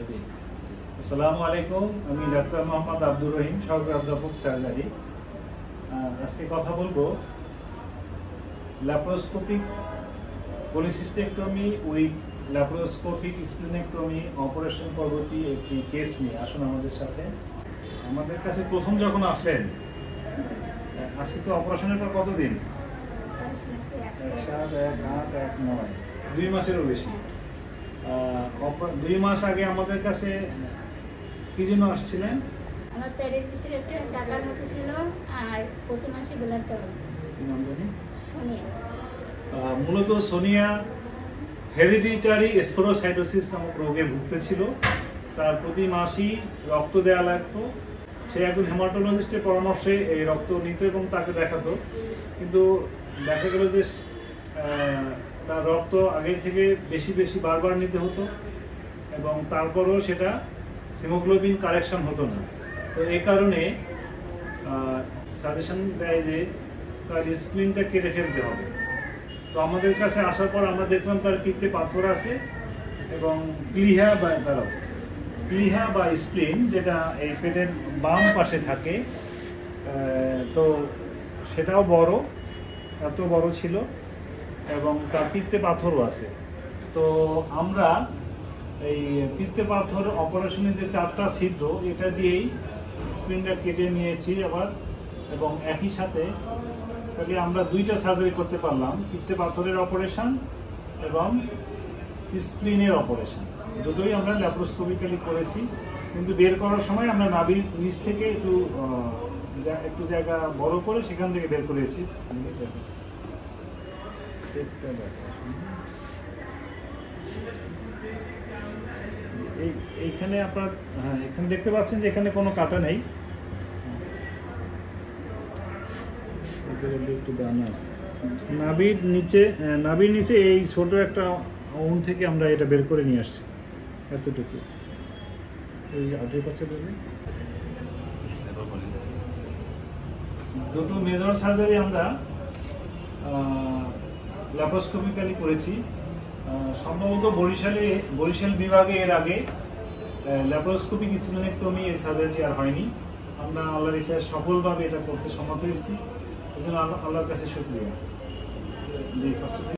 আসসালামু আলাইকুম, আমি ডাক্তার মোহাম্মদ আব্দুর রহিম, সহকারী অধ্যাপক সার্জারি। আজকে কথা বলবো laparoscopic polycystectomy with laparoscopic splenectomy operation পরবর্তী একটি কেস নিয়ে। আসুন আমাদের সাথে। আমাদের কাছে প্রথম যখন আসলেন, আজকে তো অপারেশনের পর কতদিন? 2 মাসেরও বেশি। 2 মাস আগে আমাদের কাছে কি জন্য আসছিলেন? আমার পেটের ভিতরে একটা চাকার মতো ছিল, আর প্রতি মাসে ব্লাড তরল। কি নাম জানি? সোনিয়া। মূলত সোনিয়া হেরিডিটারি স্পোরোসাইটোসিস নামক রোগে ভুগতেছিল। তার প্রতি মাসেই রক্ত দেওয়া লাগতো। সে একজন হেমাটোলজিস্টের পরামর্শে এই রক্ত নিত এবং তাকে দেখাতো, কিন্তু দেখা গেল যে তার রক্ত আগের থেকে বেশি বারবার নিতে হতো এবং তারপরও সেটা হিমোগ্লোবিন কারেকশন হতো না। তো এই কারণে সাজেশন দেয় যে তার স্প্লিনটা কেটে ফেলতে হবে। তো আমাদের কাছে আসার পর আমরা দেখলাম তার পিত্তে পাথর আছে এবং প্লিহা বা স্প্লিন, যেটা এই পেটের বাম পাশে থাকে, তো সেটাও বড়, এত বড় ছিল এবং তার পিত্তে পাথরও আছে। তো আমরা এই পিত্তে পাথর অপারেশনের যে 4টা ছিদ্র, এটা দিয়েই স্প্লিনটা কেটে নিয়েছি আবার, এবং একই সাথে তাহলে আমরা 2টা সার্জারি করতে পারলাম, পিত্তে পাথরের অপারেশন এবং স্প্লিনের অপারেশন। দুটোই আমরা ল্যাপ্রোস্কোপিক্যালি করেছি, কিন্তু বের করার সময় আমরা নাভির নিচ থেকে একটু জায়গা বড় করে সেখান থেকে বের করেছি। এইখানে আপনার এখানে দেখতে পাচ্ছেন যে এখানে কোনো কাটা নেই, একটু দানা আছে। নাভির নিচে এই ছোট একটা অউন থেকে আমরা এটা বের করে নিয়ে আসছি, এতটুকু। এই আগের পাশে বলি, দুটো মেজর সার্জারি আমরা ল্যাপ্রোস্কোপিক্যালি করেছি। সম্ভবত বরিশাল বিভাগে এর আগে ল্যাপ্রোস্কোপিক স্প্লিনেক্টমি এই সার্জারিটি আর হয়নি। আমরা আল্লাহর ইচ্ছায় সফলভাবে এটা করতে সমর্থ হয়েছি, এই জন্য আল্লাহর কাছে শুকরিয়া।